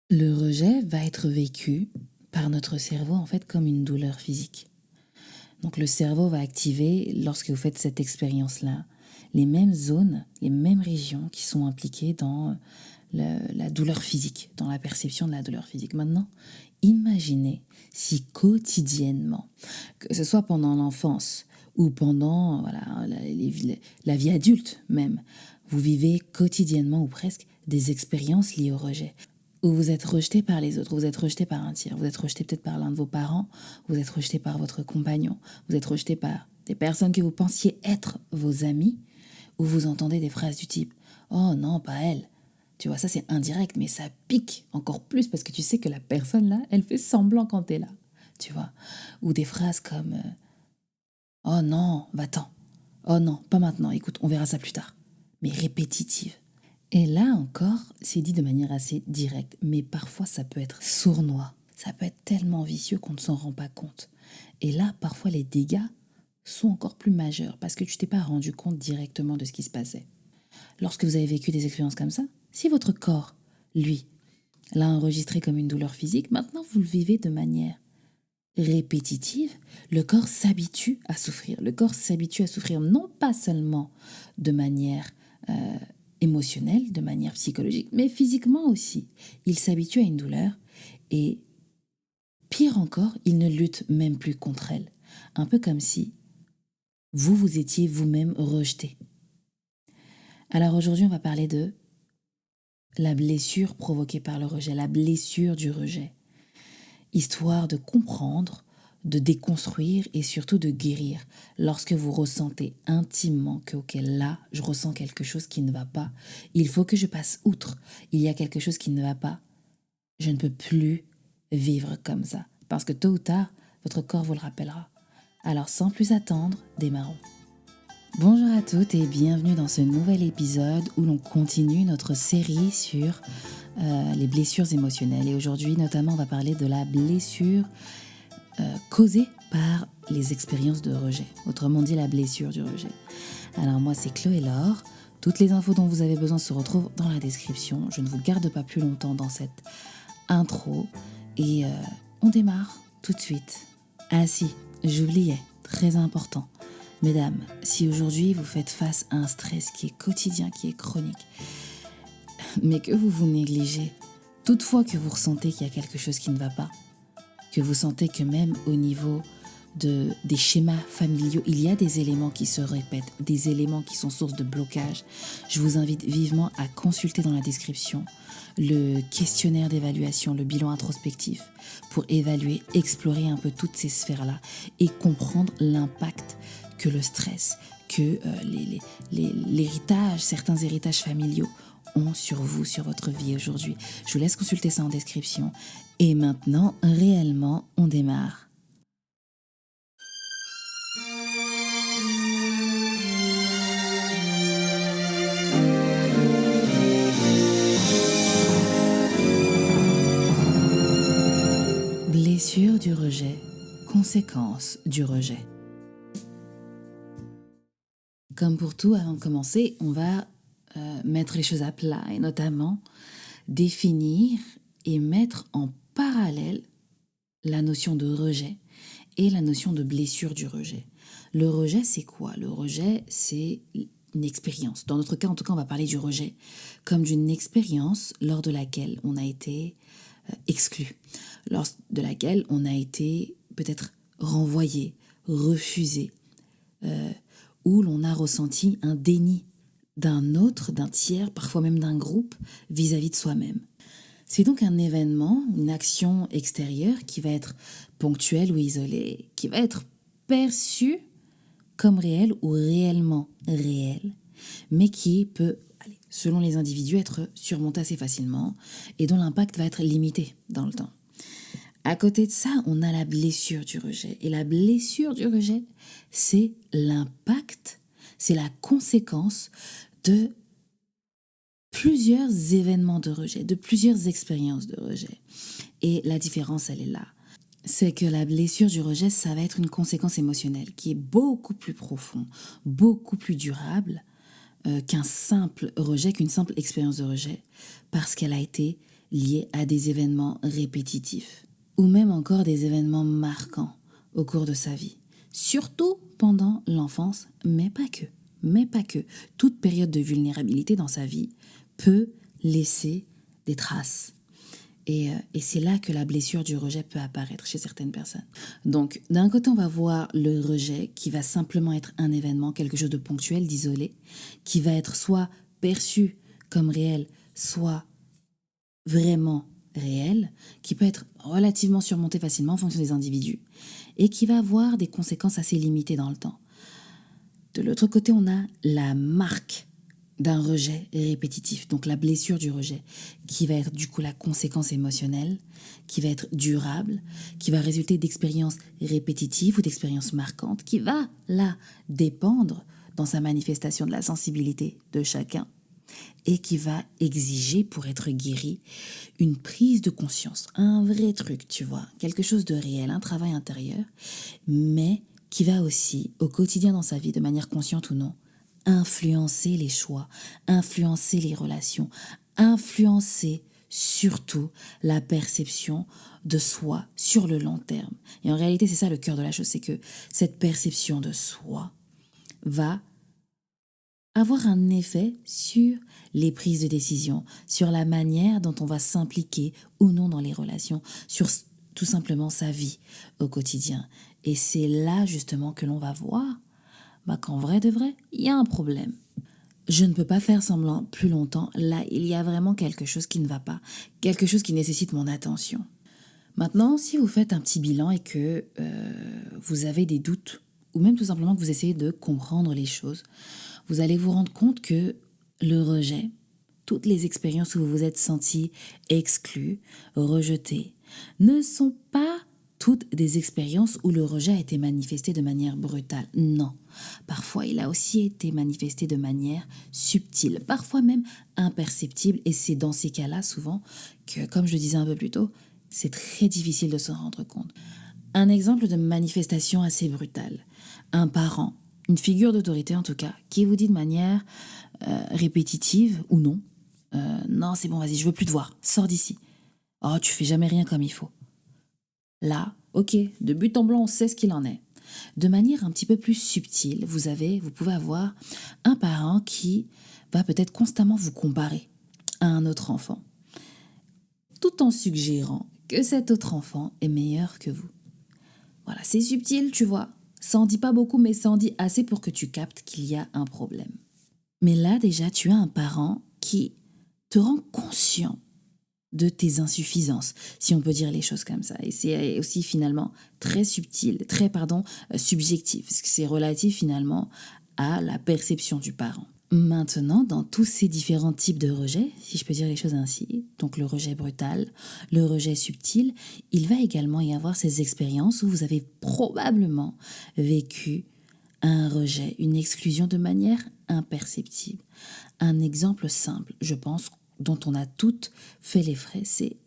Le rejet va être vécu par notre cerveau en fait comme une douleur physique. Donc le cerveau va activer, lorsque vous faites cette expérience-là, les mêmes zones, les mêmes régions qui sont impliquées dans la douleur physique, dans la perception de la douleur physique. Maintenant, imaginez si quotidiennement, que ce soit pendant l'enfance ou pendant la vie adulte même, vous vivez quotidiennement ou presque des expériences liées au rejet, où vous êtes rejeté par les autres, vous êtes rejeté par un tiers, vous êtes rejeté peut-être par l'un de vos parents, vous êtes rejeté par votre compagnon, vous êtes rejeté par des personnes que vous pensiez être vos amis, où vous entendez des phrases du type « Oh non, pas elle ». Tu vois, ça c'est indirect, mais ça pique encore plus parce que tu sais que la personne là, elle fait semblant quand t'es là, tu vois. Ou des phrases comme Oh non, va-t'en. Oh non, pas maintenant, écoute, on verra ça plus tard. Mais répétitive. Et là encore, c'est dit de manière assez directe, mais parfois ça peut être sournois. Ça peut être tellement vicieux qu'on ne s'en rend pas compte. Et là, parfois les dégâts sont encore plus majeurs parce que tu t'es pas rendu compte directement de ce qui se passait. Lorsque vous avez vécu des expériences comme ça, si votre corps, lui, l'a enregistré comme une douleur physique, maintenant vous le vivez de manière répétitive, le corps s'habitue à souffrir. Le corps s'habitue à souffrir non pas seulement de manière émotionnelle, de manière psychologique, mais physiquement aussi. Il s'habitue à une douleur et, pire encore, il ne lutte même plus contre elle. Un peu comme si vous étiez vous-même rejeté. Alors aujourd'hui, on va parler de la blessure provoquée par le rejet, la blessure du rejet, histoire de comprendre, de déconstruire et surtout de guérir lorsque vous ressentez intimement que ok, là je ressens quelque chose qui ne va pas, il faut que je passe outre, il y a quelque chose qui ne va pas, je ne peux plus vivre comme ça parce que tôt ou tard votre corps vous le rappellera. Alors sans plus attendre, démarrons. Bonjour à toutes et bienvenue dans ce nouvel épisode où l'on continue notre série sur les blessures émotionnelles. Et aujourd'hui, notamment, on va parler de la blessure causée par les expériences de rejet. Autrement dit, la blessure du rejet. Alors moi, c'est Chloé Laure. Toutes les infos dont vous avez besoin se retrouvent dans la description. Je ne vous garde pas plus longtemps dans cette intro. Et on démarre tout de suite. Ah si, j'oubliais, très important. Mesdames, si aujourd'hui vous faites face à un stress qui est quotidien, qui est chronique, mais que vous vous négligez, toutefois que vous ressentez qu'il y a quelque chose qui ne va pas, que vous sentez que même au niveau des schémas familiaux, il y a des éléments qui se répètent, des éléments qui sont source de blocage, je vous invite vivement à consulter dans la description le questionnaire d'évaluation, le bilan introspectif, pour évaluer, explorer un peu toutes ces sphères-là et comprendre l'impact que le stress, que l'héritage, certains héritages familiaux ont sur vous, sur votre vie aujourd'hui. Je vous laisse consulter ça en description. Et maintenant, réellement, on démarre. Blessure du rejet, conséquences du rejet. Comme pour tout, avant de commencer, on va mettre les choses à plat et notamment définir et mettre en parallèle la notion de rejet et la notion de blessure du rejet. Le rejet, c'est quoi? Le rejet, c'est une expérience. Dans notre cas, en tout cas, on va parler du rejet comme d'une expérience lors de laquelle on a été exclu, lors de laquelle on a été peut-être renvoyé, refusé, où l'on a ressenti un déni d'un autre, d'un tiers, parfois même d'un groupe vis-à-vis de soi-même. C'est donc un événement, une action extérieure qui va être ponctuelle ou isolée, qui va être perçue comme réelle ou réellement réelle, mais qui peut, selon les individus, être surmontée assez facilement et dont l'impact va être limité dans le temps. À côté de ça, on a la blessure du rejet. Et la blessure du rejet, c'est l'impact, c'est la conséquence de plusieurs événements de rejet, de plusieurs expériences de rejet. Et la différence, elle est là. C'est que la blessure du rejet, ça va être une conséquence émotionnelle qui est beaucoup plus profonde, beaucoup plus durable qu'un simple rejet, qu'une simple expérience de rejet, parce qu'elle a été liés à des événements répétitifs ou même encore des événements marquants au cours de sa vie. Surtout pendant l'enfance, mais pas que. Mais pas que. Toute période de vulnérabilité dans sa vie peut laisser des traces. Et c'est là que la blessure du rejet peut apparaître chez certaines personnes. Donc, d'un côté, on va voir le rejet qui va simplement être un événement, quelque chose de ponctuel, d'isolé, qui va être soit perçu comme réel, soit vraiment réel, qui peut être relativement surmonté facilement en fonction des individus, et qui va avoir des conséquences assez limitées dans le temps. De l'autre côté, on a la marque d'un rejet répétitif, donc la blessure du rejet, qui va être du coup la conséquence émotionnelle, qui va être durable, qui va résulter d'expériences répétitives ou d'expériences marquantes, qui va, là, dépendre dans sa manifestation de la sensibilité de chacun, et qui va exiger, pour être guéri, une prise de conscience, un vrai truc, tu vois, quelque chose de réel, un travail intérieur, mais qui va aussi, au quotidien dans sa vie, de manière consciente ou non, influencer les choix, influencer les relations, influencer surtout la perception de soi sur le long terme. Et en réalité, c'est ça le cœur de la chose, c'est que cette perception de soi va avoir un effet sur les prises de décision, sur la manière dont on va s'impliquer ou non dans les relations, sur tout simplement sa vie au quotidien. Et c'est là justement que l'on va voir qu'en vrai de vrai, il y a un problème. Je ne peux pas faire semblant plus longtemps. Là, il y a vraiment quelque chose qui ne va pas, quelque chose qui nécessite mon attention. Maintenant, si vous faites un petit bilan et que vous avez des doutes, ou même tout simplement que vous essayez de comprendre les choses, vous allez vous rendre compte que le rejet, toutes les expériences où vous vous êtes senti exclu, rejeté, ne sont pas toutes des expériences où le rejet a été manifesté de manière brutale. Non. Parfois, il a aussi été manifesté de manière subtile, parfois même imperceptible. Et c'est dans ces cas-là, souvent, que, comme je le disais un peu plus tôt, c'est très difficile de s'en rendre compte. Un exemple de manifestation assez brutale. Un parent, une figure d'autorité en tout cas, qui vous dit de manière répétitive ou non, non c'est bon, vas-y, je veux plus te voir, sors d'ici. Oh, tu fais jamais rien comme il faut. Là, ok, de but en blanc, on sait ce qu'il en est. De manière un petit peu plus subtile, vous pouvez avoir un parent qui va peut-être constamment vous comparer à un autre enfant, tout en suggérant que cet autre enfant est meilleur que vous. Voilà, c'est subtil, tu vois. Ça en dit pas beaucoup, mais ça en dit assez pour que tu captes qu'il y a un problème. Mais là, déjà, tu as un parent qui te rend conscient de tes insuffisances, si on peut dire les choses comme ça. Et c'est aussi finalement très subtil, subjectif, parce que c'est relatif finalement à la perception du parent. Maintenant, dans tous ces différents types de rejets, si je peux dire les choses ainsi, donc le rejet brutal, le rejet subtil, il va également y avoir ces expériences où vous avez probablement vécu un rejet, une exclusion de manière imperceptible. Un exemple simple, je pense, dont on a toutes fait les frais, c'est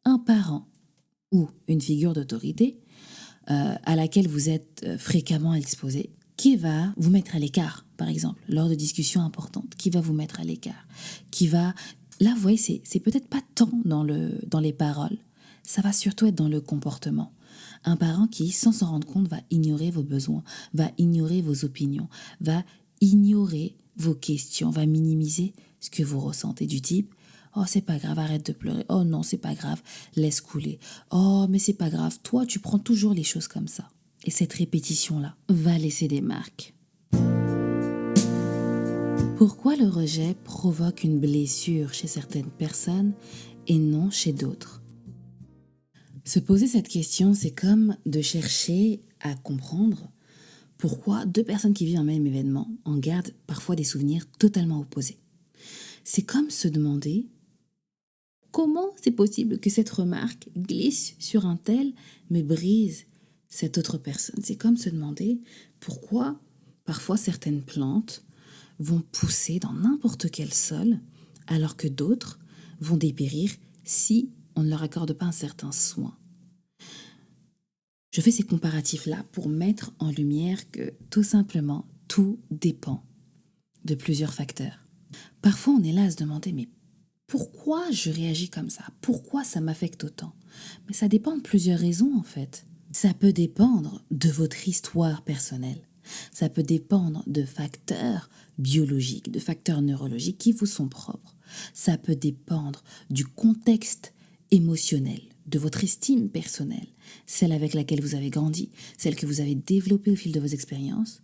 un parent ou une figure d'autorité à laquelle vous êtes fréquemment exposé, qui va vous mettre à l'écart, par exemple, lors de discussions importantes, qui va vous mettre à l'écart, qui va... Là, vous voyez, c'est peut-être pas tant dans les paroles, ça va surtout être dans le comportement. Un parent qui, sans s'en rendre compte, va ignorer vos besoins, va ignorer vos opinions, va ignorer vos questions, va minimiser ce que vous ressentez du type « Oh, c'est pas grave, arrête de pleurer. Oh non, c'est pas grave, laisse couler. Oh, mais c'est pas grave, toi, tu prends toujours les choses comme ça. » Et cette répétition-là va laisser des marques. Pourquoi le rejet provoque une blessure chez certaines personnes et non chez d'autres ? Se poser cette question, c'est comme de chercher à comprendre pourquoi deux personnes qui vivent un même événement en gardent parfois des souvenirs totalement opposés. C'est comme se demander comment c'est possible que cette remarque glisse sur un tel mais brise cette autre personne. C'est comme se demander pourquoi parfois certaines plantes vont pousser dans n'importe quel sol alors que d'autres vont dépérir si on ne leur accorde pas un certain soin. Je fais ces comparatifs-là pour mettre en lumière que tout simplement, tout dépend de plusieurs facteurs. Parfois, on est là à se demander, mais Pourquoi je réagis comme ça? Pourquoi ça m'affecte autant? Mais ça dépend de plusieurs raisons en fait. Ça peut dépendre de votre histoire personnelle. Ça peut dépendre de facteurs biologiques, de facteurs neurologiques qui vous sont propres. Ça peut dépendre du contexte émotionnel, de votre estime personnelle, celle avec laquelle vous avez grandi, celle que vous avez développée au fil de vos expériences.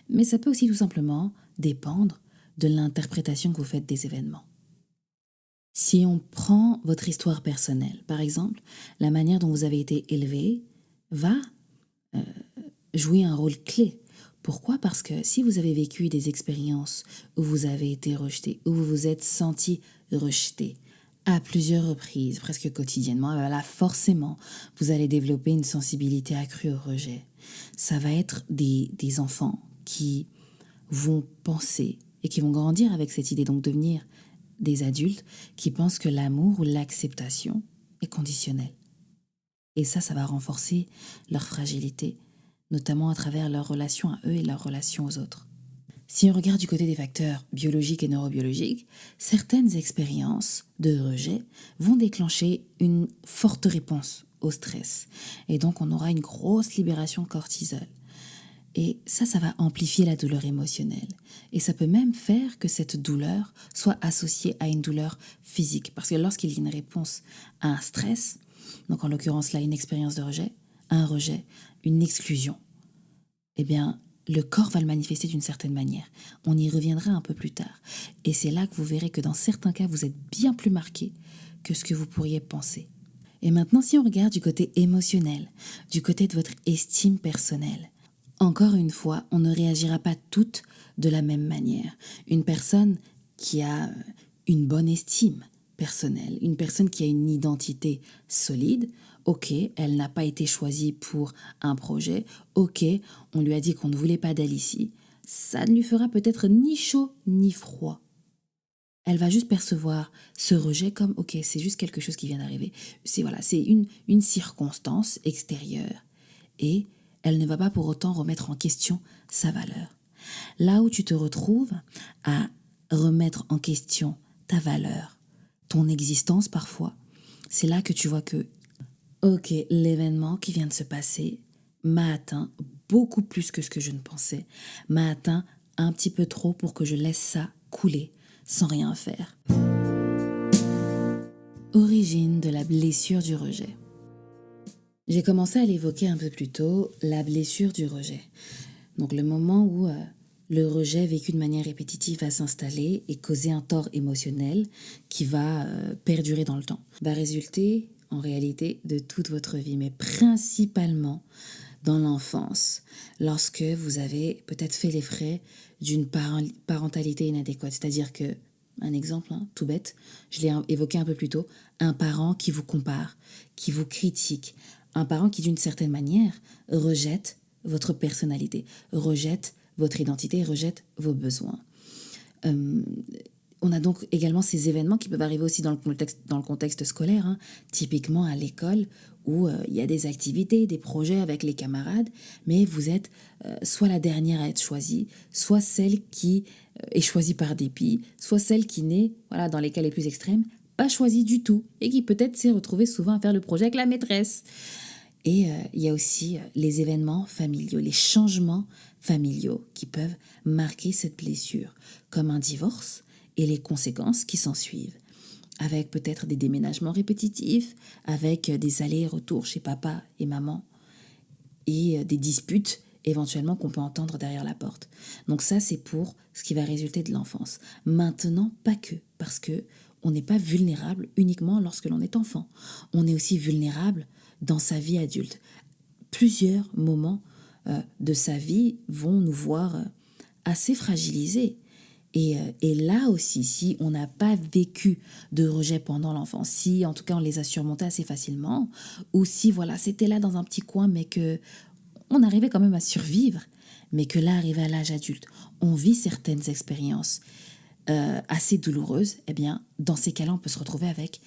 Mais ça peut aussi tout simplement dépendre de l'interprétation que vous faites des événements. Si on prend votre histoire personnelle, par exemple, la manière dont vous avez été élevé va jouer un rôle clé. Pourquoi? Parce que si vous avez vécu des expériences où vous avez été rejeté, où vous vous êtes senti rejeté à plusieurs reprises, presque quotidiennement, ben là, forcément, vous allez développer une sensibilité accrue au rejet. Ça va être des enfants qui vont penser et qui vont grandir avec cette idée, donc devenir des adultes qui pensent que l'amour ou l'acceptation est conditionnel. Et ça va renforcer leur fragilité, notamment à travers leur relation à eux et leur relation aux autres. Si on regarde du côté des facteurs biologiques et neurobiologiques, certaines expériences de rejet vont déclencher une forte réponse au stress. Et donc on aura une grosse libération de cortisol. Et ça va amplifier la douleur émotionnelle. Et ça peut même faire que cette douleur soit associée à une douleur physique. Parce que lorsqu'il y a une réponse à un stress, donc en l'occurrence là une expérience de rejet, un rejet, une exclusion, eh bien le corps va le manifester d'une certaine manière. On y reviendra un peu plus tard. Et c'est là que vous verrez que dans certains cas, vous êtes bien plus marqué que ce que vous pourriez penser. Et maintenant, si on regarde du côté émotionnel, du côté de votre estime personnelle, encore une fois, on ne réagira pas toutes de la même manière. Une personne qui a une bonne estime personnelle, une personne qui a une identité solide, ok, elle n'a pas été choisie pour un projet, ok, on lui a dit qu'on ne voulait pas d'elle ici, ça ne lui fera peut-être ni chaud ni froid. Elle va juste percevoir ce rejet comme, ok, c'est juste quelque chose qui vient d'arriver. C'est une circonstance extérieure. Et elle ne va pas pour autant remettre en question sa valeur. Là où tu te retrouves à remettre en question ta valeur, ton existence parfois, c'est là que tu vois que, ok, l'événement qui vient de se passer m'a atteint beaucoup plus que ce que je ne pensais, m'a atteint un petit peu trop pour que je laisse ça couler sans rien faire. Origine de la blessure du rejet. J'ai commencé à l'évoquer un peu plus tôt, la blessure du rejet. Donc le moment où le rejet vécu de manière répétitive va s'installer et causer un tort émotionnel qui va perdurer dans le temps. Va résulter en réalité de toute votre vie, mais principalement dans l'enfance, lorsque vous avez peut-être fait les frais d'une parentalité inadéquate. C'est-à-dire que, un exemple tout bête, je l'ai évoqué un peu plus tôt, un parent qui vous compare, qui vous critique, un parent qui d'une certaine manière rejette votre personnalité, rejette votre identité, rejette vos besoins. On a donc également ces événements qui peuvent arriver aussi dans le contexte scolaire, hein, typiquement à l'école où il y a des activités, des projets avec les camarades, mais vous êtes soit la dernière à être choisie, soit celle qui est choisie par dépit, soit celle qui n'est, voilà, dans les cas les plus extrêmes, pas choisie du tout et qui peut-être s'est retrouvée souvent à faire le projet avec la maîtresse. Et il y a aussi les événements familiaux, les changements familiaux qui peuvent marquer cette blessure, comme un divorce et les conséquences qui s'en suivent, avec peut-être des déménagements répétitifs, avec des allers-retours chez papa et maman, et des disputes éventuellement qu'on peut entendre derrière la porte. Donc ça, c'est pour ce qui va résulter de l'enfance. Maintenant, pas que, parce que on n'est pas vulnérable uniquement lorsque l'on est enfant. On est aussi vulnérable dans sa vie adulte. Plusieurs moments de sa vie vont nous voir assez fragilisés. Et là aussi, si on n'a pas vécu de rejet pendant l'enfance, si en tout cas on les a surmontés assez facilement, ou si voilà, c'était là dans un petit coin, mais que on arrivait quand même à survivre, mais que là, arrivé à l'âge adulte, on vit certaines expériences assez douloureuses, eh bien, dans ces cas-là, on peut se retrouver avec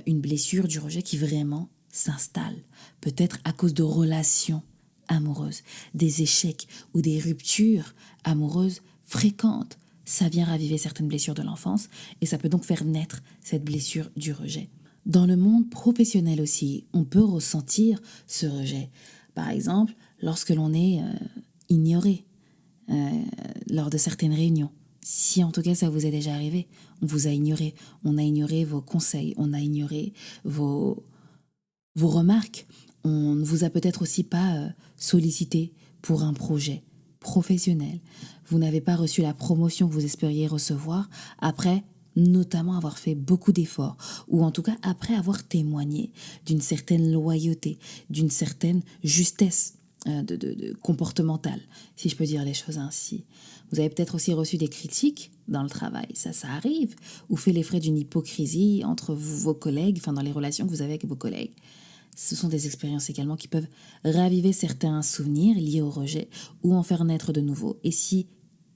une blessure du rejet qui vraiment s'installe, peut-être à cause de relations amoureuses, des échecs ou des ruptures amoureuses fréquentes, ça vient raviver certaines blessures de l'enfance et ça peut donc faire naître cette blessure du rejet. Dans le monde professionnel aussi, on peut ressentir ce rejet. Par exemple, lorsque l'on est ignoré lors de certaines réunions. Si en tout cas ça vous est déjà arrivé, on vous a ignoré, on a ignoré vos conseils, on a ignoré vos remarques, on ne vous a peut-être aussi pas sollicité pour un projet professionnel. Vous n'avez pas reçu la promotion que vous espériez recevoir après notamment avoir fait beaucoup d'efforts, ou en tout cas après avoir témoigné d'une certaine loyauté, d'une certaine justesse comportementale, si je peux dire les choses ainsi. Vous avez peut-être aussi reçu des critiques dans le travail, ça arrive, ou fait les frais d'une hypocrisie entre vos collègues, enfin dans les relations que vous avez avec vos collègues. Ce sont des expériences également qui peuvent raviver certains souvenirs liés au rejet ou en faire naître de nouveaux. Et si,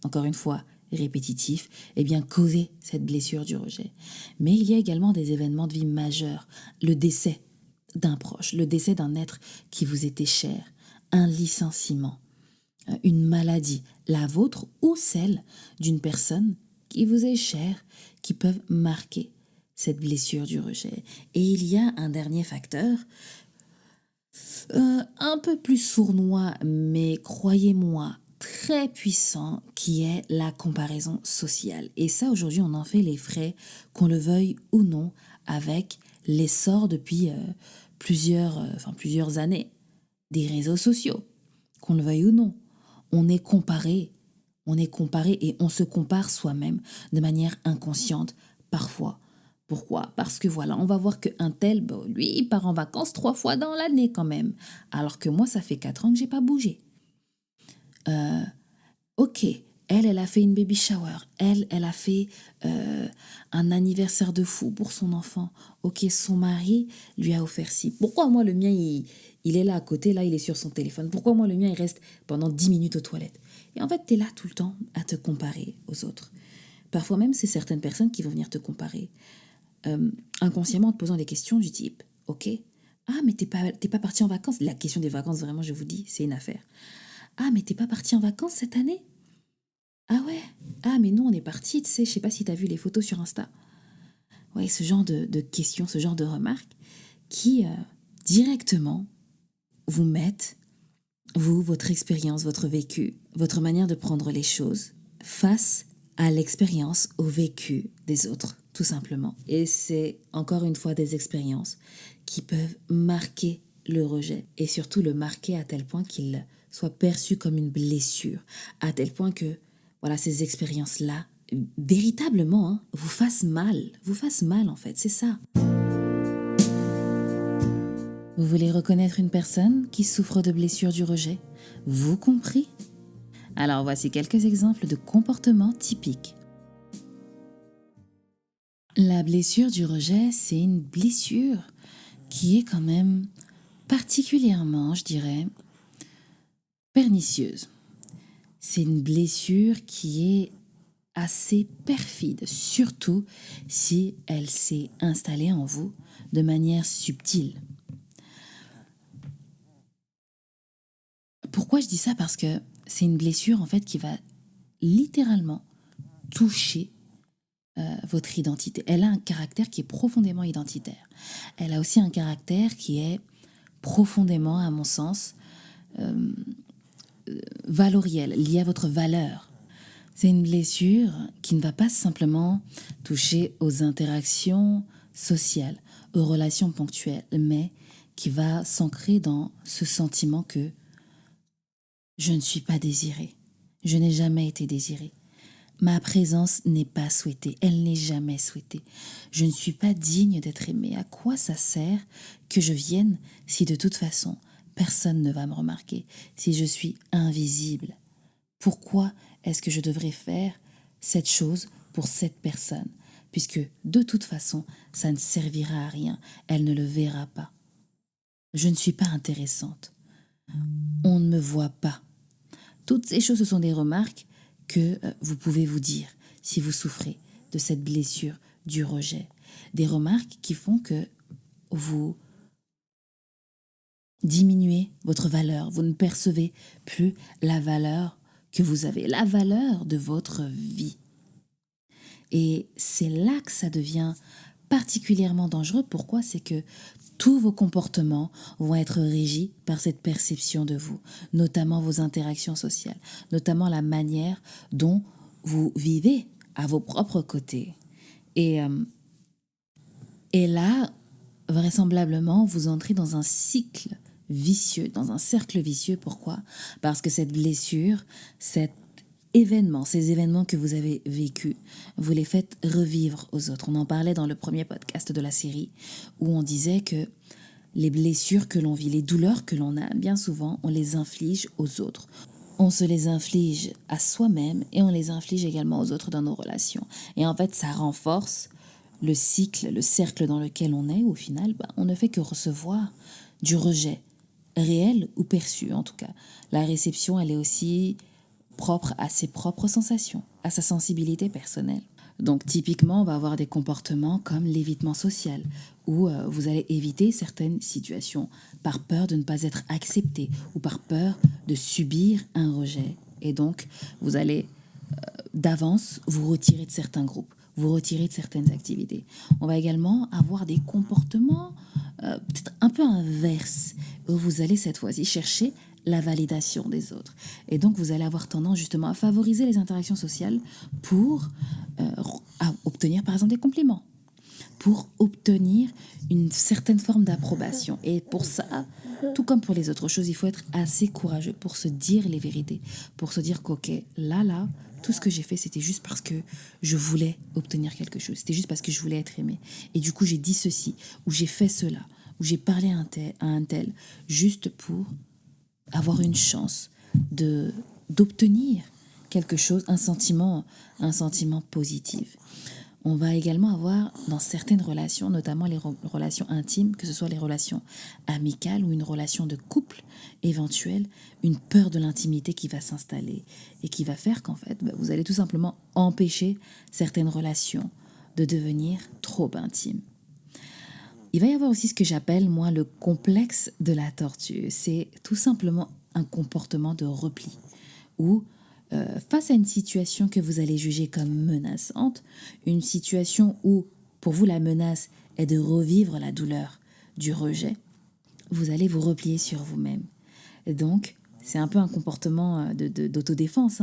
encore une fois, répétitif, eh bien causer cette blessure du rejet. Mais il y a également des événements de vie majeurs, le décès d'un proche, le décès d'un être qui vous était cher, un licenciement, une maladie, la vôtre ou celle d'une personne qui vous est chère, qui peuvent marquer cette blessure du rejet. Et il y a un dernier facteur, un peu plus sournois, mais croyez-moi, très puissant, qui est la comparaison sociale. Et ça, aujourd'hui, on en fait les frais, qu'on le veuille ou non, avec l'essor depuis plusieurs années des réseaux sociaux, qu'on le veuille ou non. On est comparé et on se compare soi-même de manière inconsciente parfois. Pourquoi? Parce que voilà, on va voir qu'un tel, lui, il part en vacances 3 fois dans l'année quand même. Alors que moi, ça fait 4 ans que j'ai pas bougé. Ok, elle a fait une baby shower. Elle a fait un anniversaire de fou pour son enfant. Ok, son mari lui a offert ci. Pourquoi moi, le mien, il est là à côté, là, il est sur son téléphone. Pourquoi moi, le mien, il reste pendant 10 minutes aux toilettes? Et en fait, tu es là tout le temps à te comparer aux autres. Parfois même, c'est certaines personnes qui vont venir te comparer. Inconsciemment, en te posant des questions du type, ok, ah, mais t'es pas parti en vacances. La question des vacances, vraiment, je vous dis, c'est une affaire. Ah, mais t'es pas parti en vacances cette année? Ah ouais? Ah, mais nous, on est partis, tu sais, je sais pas si t'as vu les photos sur Insta. Ouais, ce genre de questions, ce genre de remarques qui, directement, vous mettent, vous, votre expérience, votre vécu, votre manière de prendre les choses, face à l'expérience, au vécu des autres, tout simplement. Et c'est, encore une fois, des expériences qui peuvent marquer le rejet et surtout le marquer à tel point qu'il soit perçu comme une blessure, à tel point que voilà, ces expériences-là, véritablement, hein, vous fassent mal en fait, c'est ça. Vous voulez reconnaître une personne qui souffre de blessures du rejet, vous compris? Alors voici quelques exemples de comportements typiques. La blessure du rejet, c'est une blessure qui est quand même particulièrement, je dirais, pernicieuse. C'est une blessure qui est assez perfide, surtout si elle s'est installée en vous de manière subtile. Pourquoi je dis ça? Parce que c'est une blessure en fait qui va littéralement toucher votre identité. Elle a un caractère qui est profondément identitaire. Elle a aussi un caractère qui est profondément, à mon sens, valoriel, lié à votre valeur. C'est une blessure qui ne va pas simplement toucher aux interactions sociales, aux relations ponctuelles, mais qui va s'ancrer dans ce sentiment que je ne suis pas désirée, je n'ai jamais été désirée. Ma présence n'est pas souhaitée, elle n'est jamais souhaitée. Je ne suis pas digne d'être aimée. À quoi ça sert que je vienne si de toute façon personne ne va me remarquer, si je suis invisible? Pourquoi est-ce que je devrais faire cette chose pour cette personne? Puisque de toute façon, ça ne servira à rien, elle ne le verra pas. Je ne suis pas intéressante. On ne me voit pas. Toutes ces choses, ce sont des remarques que vous pouvez vous dire si vous souffrez de cette blessure du rejet. Des remarques qui font que vous diminuez votre valeur, vous ne percevez plus la valeur que vous avez, la valeur de votre vie. Et c'est là que ça devient particulièrement dangereux. Pourquoi? C'est que tous vos comportements vont être régis par cette perception de vous, notamment vos interactions sociales, notamment la manière dont vous vivez à vos propres côtés. Et, euh, et là, vraisemblablement, vous entrez dans un cycle vicieux, dans un cercle vicieux. Pourquoi? Parce que cette blessure, cet événement, ces événements que vous avez vécus, vous les faites revivre aux autres. On en parlait dans le premier podcast de la série, où on disait que les blessures que l'on vit, les douleurs que l'on a, bien souvent, on les inflige aux autres. On se les inflige à soi-même et on les inflige également aux autres dans nos relations. Et en fait, ça renforce le cycle, le cercle dans lequel on est. Au final, on ne fait que recevoir du rejet, réel ou perçu en tout cas. La réception, elle est aussi propre à ses propres sensations, à sa sensibilité personnelle. Donc typiquement, on va avoir des comportements comme l'évitement social, où vous allez éviter certaines situations par peur de ne pas être accepté ou par peur de subir un rejet. Et donc, vous allez d'avance vous retirer de certains groupes, vous retirer de certaines activités. On va également avoir des comportements peut-être un peu inverses, où vous allez cette fois-ci chercher la validation des autres. Et donc, vous allez avoir tendance justement à favoriser les interactions sociales pour obtenir par exemple des compliments, pour obtenir une certaine forme d'approbation. Et pour ça, tout comme pour les autres choses, il faut être assez courageux pour se dire les vérités, pour se dire qu'ok, là, tout ce que j'ai fait, c'était juste parce que je voulais obtenir quelque chose, c'était juste parce que je voulais être aimé. Et du coup, j'ai dit ceci, ou j'ai fait cela, ou j'ai parlé à un tel, juste pour avoir une chance d'obtenir quelque chose, un sentiment positif. On va également avoir dans certaines relations, notamment les relations intimes, que ce soit les relations amicales ou une relation de couple éventuelle, une peur de l'intimité qui va s'installer et qui va faire qu'en fait, vous allez tout simplement empêcher certaines relations de devenir trop intimes. Il va y avoir aussi ce que j'appelle, moi, le complexe de la tortue. C'est tout simplement un comportement de repli où, face à une situation que vous allez juger comme menaçante, une situation où, pour vous, la menace est de revivre la douleur du rejet, vous allez vous replier sur vous-même. Et donc, c'est un peu un comportement d'autodéfense,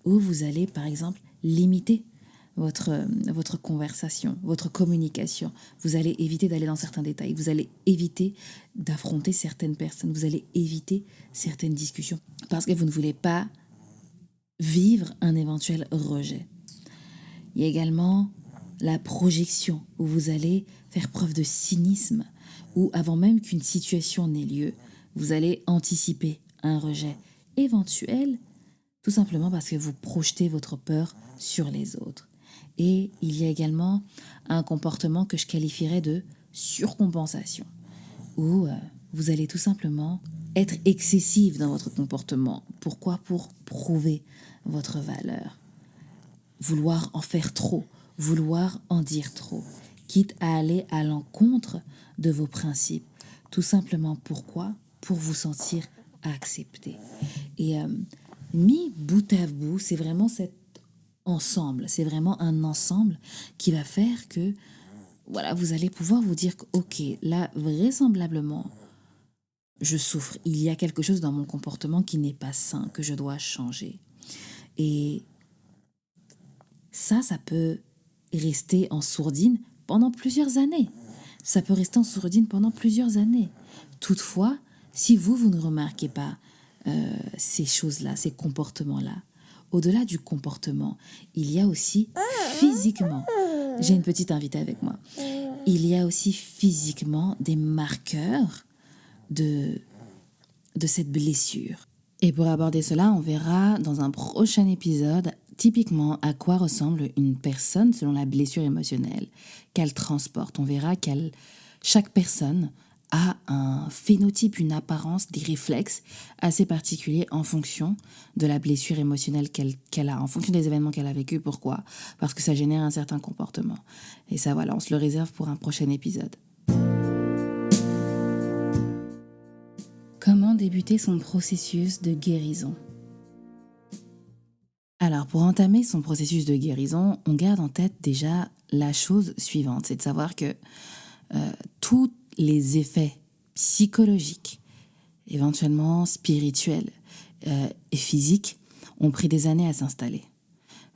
où vous allez, par exemple, limiter votre conversation, votre communication. Vous allez éviter d'aller dans certains détails. Vous allez éviter d'affronter certaines personnes. Vous allez éviter certaines discussions parce que vous ne voulez pas vivre un éventuel rejet. Il y a également la projection où vous allez faire preuve de cynisme, où avant même qu'une situation n'ait lieu, vous allez anticiper un rejet éventuel, tout simplement parce que vous projetez votre peur sur les autres. Et il y a également un comportement que je qualifierais de surcompensation, où vous allez tout simplement être excessive dans votre comportement. Pourquoi? Pour prouver votre valeur. Vouloir en faire trop, vouloir en dire trop, quitte à aller à l'encontre de vos principes. Tout simplement pourquoi? Pour vous sentir accepté. Et mis bout à bout, c'est vraiment cet ensemble, c'est vraiment un ensemble qui va faire que voilà, vous allez pouvoir vous dire que, ok, là, vraisemblablement, je souffre. Il y a quelque chose dans mon comportement qui n'est pas sain, que je dois changer. Et ça peut rester en sourdine pendant plusieurs années. Ça peut rester en sourdine pendant plusieurs années. Toutefois, si vous ne remarquez pas ces choses-là, ces comportements-là, au-delà du comportement, il y a aussi physiquement, j'ai une petite invitée avec moi, il y a aussi physiquement des marqueurs de cette blessure. Et pour aborder cela, on verra dans un prochain épisode typiquement à quoi ressemble une personne selon la blessure émotionnelle qu'elle transporte. On verra chaque personne a un phénotype, une apparence, des réflexes assez particuliers en fonction de la blessure émotionnelle qu'elle a, en fonction des événements qu'elle a vécus. Pourquoi? Parce que ça génère un certain comportement. Et ça, voilà, on se le réserve pour un prochain épisode. Comment débuter son processus de guérison? Alors, pour entamer son processus de guérison, on garde en tête déjà la chose suivante, c'est de savoir que tous les effets psychologiques, éventuellement spirituels et physiques, ont pris des années à s'installer.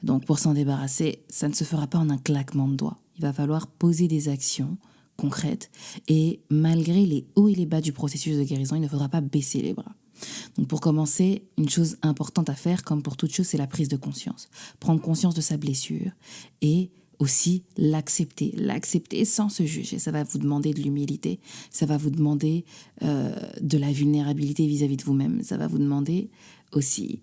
Donc, pour s'en débarrasser, ça ne se fera pas en un claquement de doigts. Il va falloir poser des actions concrètes et malgré les hauts et les bas du processus de guérison, il ne faudra pas baisser les bras. Donc pour commencer, une chose importante à faire, comme pour toute chose, c'est la prise de conscience. Prendre conscience de sa blessure et aussi l'accepter sans se juger. Ça va vous demander de l'humilité, ça va vous demander de la vulnérabilité vis-à-vis de vous-même, ça va vous demander aussi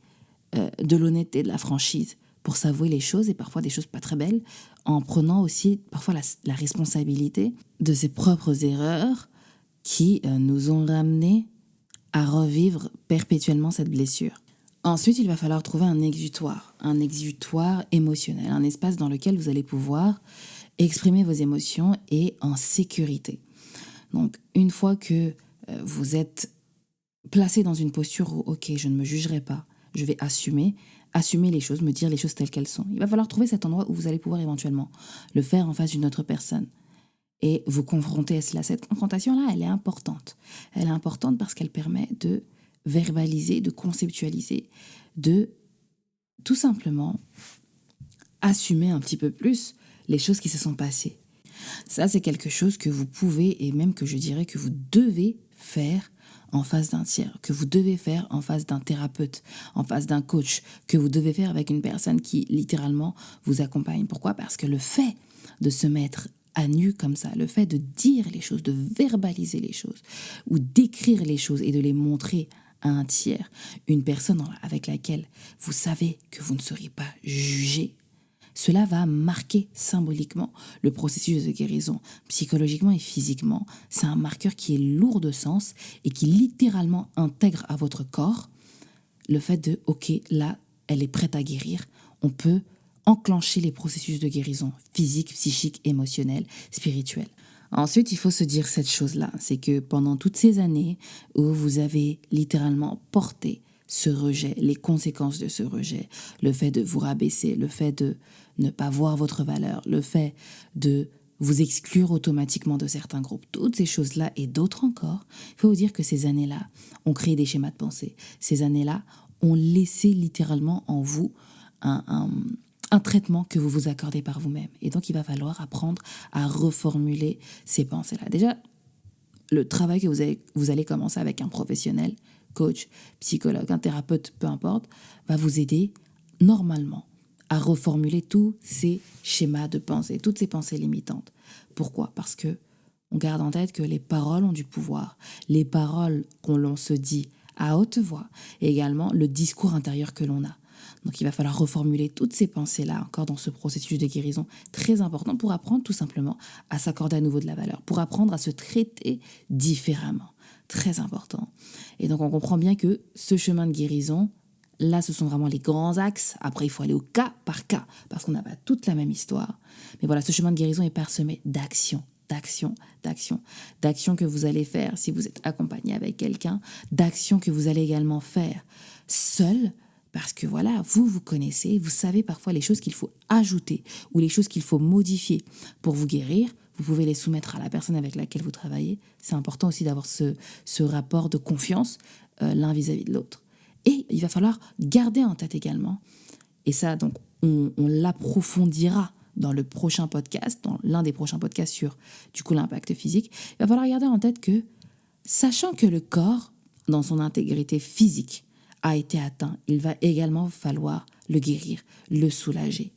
de l'honnêteté, de la franchise pour s'avouer les choses et parfois des choses pas très belles, en prenant aussi parfois la responsabilité de ses propres erreurs qui nous ont ramenés à revivre perpétuellement cette blessure. Ensuite, il va falloir trouver un exutoire émotionnel, un espace dans lequel vous allez pouvoir exprimer vos émotions et en sécurité. Donc, une fois que vous êtes placé dans une posture où, ok, je ne me jugerai pas, je vais assumer les choses, me dire les choses telles qu'elles sont. Il va falloir trouver cet endroit où vous allez pouvoir éventuellement le faire en face d'une autre personne et vous confronter à cela. Cette confrontation-là, elle est importante. Elle est importante parce qu'elle permet de verbaliser, de conceptualiser, de tout simplement assumer un petit peu plus les choses qui se sont passées. Ça, c'est quelque chose que vous pouvez et même que je dirais que vous devez faire en face d'un tiers, que vous devez faire en face d'un thérapeute, en face d'un coach, que vous devez faire avec une personne qui littéralement vous accompagne. Pourquoi ? Parce que le fait de se mettre à nu comme ça, le fait de dire les choses, de verbaliser les choses ou d'écrire les choses et de les montrer à un tiers, une personne avec laquelle vous savez que vous ne serez pas jugé, cela va marquer symboliquement le processus de guérison. Psychologiquement et physiquement, c'est un marqueur qui est lourd de sens et qui littéralement intègre à votre corps le fait de « ok, là, elle est prête à guérir ». On peut enclencher les processus de guérison physique, psychique, émotionnelle, spirituelle. Ensuite, il faut se dire cette chose-là, c'est que pendant toutes ces années où vous avez littéralement porté ce rejet, les conséquences de ce rejet, le fait de vous rabaisser, le fait de ne pas voir votre valeur, le fait de vous exclure automatiquement de certains groupes, toutes ces choses-là et d'autres encore, il faut vous dire que ces années-là ont créé des schémas de pensée. Ces années-là ont laissé littéralement en vous un traitement que vous vous accordez par vous-même. Et donc, il va falloir apprendre à reformuler ces pensées-là. Déjà, le travail que vous allez commencer avec un professionnel, coach, psychologue, un thérapeute, peu importe, va vous aider normalement à reformuler tous ces schémas de pensée, toutes ces pensées limitantes. Pourquoi ? Parce que on garde en tête que les paroles ont du pouvoir. Les paroles qu'on l'on se dit à haute voix et également le discours intérieur que l'on a. Donc il va falloir reformuler toutes ces pensées-là encore dans ce processus de guérison très important pour apprendre tout simplement à s'accorder à nouveau de la valeur, pour apprendre à se traiter différemment. Très important. Et donc on comprend bien que ce chemin de guérison, là ce sont vraiment les grands axes. Après il faut aller au cas par cas parce qu'on n'a pas toute la même histoire. Mais voilà, ce chemin de guérison est parsemé d'actions que vous allez faire si vous êtes accompagné avec quelqu'un, d'actions que vous allez également faire seul. Parce que voilà, vous connaissez, vous savez parfois les choses qu'il faut ajouter ou les choses qu'il faut modifier pour vous guérir. Vous pouvez les soumettre à la personne avec laquelle vous travaillez. C'est important aussi d'avoir ce rapport de confiance l'un vis-à-vis de l'autre. Et il va falloir garder en tête également, et ça donc on l'approfondira dans le prochain podcast, dans l'un des prochains podcasts sur du coup l'impact physique, il va falloir garder en tête que, sachant que le corps, dans son intégrité physique, a été atteint, il va également falloir le guérir, le soulager.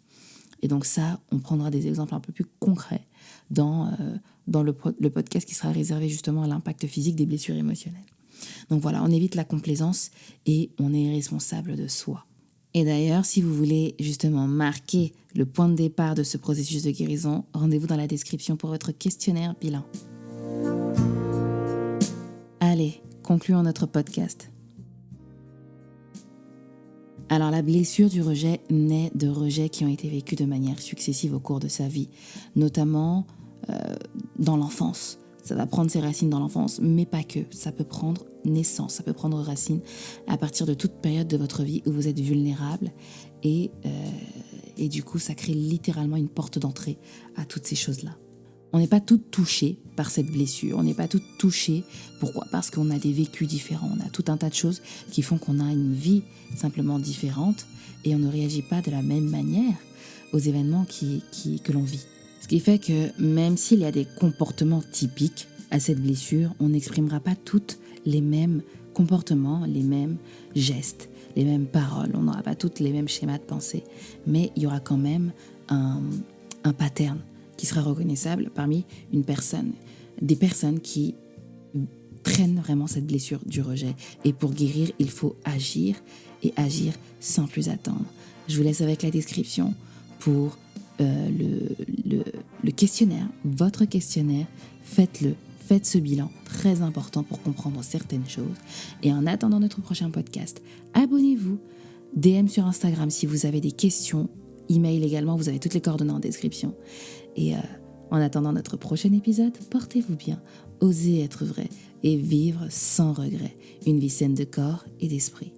Et donc ça, on prendra des exemples un peu plus concrets dans le podcast qui sera réservé justement à l'impact physique des blessures émotionnelles. Donc voilà, on évite la complaisance et on est responsable de soi. Et d'ailleurs, si vous voulez justement marquer le point de départ de ce processus de guérison, rendez-vous dans la description pour votre questionnaire bilan. Allez, concluons notre podcast. Alors la blessure du rejet naît de rejets qui ont été vécus de manière successive au cours de sa vie, notamment dans l'enfance. Ça va prendre ses racines dans l'enfance, mais pas que. Ça peut prendre naissance, ça peut prendre racine à partir de toute période de votre vie où vous êtes vulnérable et du coup, ça crée littéralement une porte d'entrée à toutes ces choses-là. On n'est pas toutes touchées par cette blessure. On n'est pas toutes touchées. Pourquoi ? Parce qu'on a des vécus différents. On a tout un tas de choses qui font qu'on a une vie simplement différente et on ne réagit pas de la même manière aux événements que l'on vit. Ce qui fait que même s'il y a des comportements typiques à cette blessure, on n'exprimera pas toutes les mêmes comportements, les mêmes gestes, les mêmes paroles. On n'aura pas toutes les mêmes schémas de pensée. Mais il y aura quand même un pattern qui sera reconnaissable parmi des personnes qui traînent vraiment cette blessure du rejet. Et pour guérir, il faut agir et agir sans plus attendre. Je vous laisse avec la description pour le questionnaire, votre questionnaire. Faites-le, faites ce bilan, très important pour comprendre certaines choses. Et en attendant notre prochain podcast, abonnez-vous, DM sur Instagram si vous avez des questions, email également, vous avez toutes les coordonnées en description. Et en attendant notre prochain épisode, portez-vous bien, osez être vrai et vivre sans regret, une vie saine de corps et d'esprit.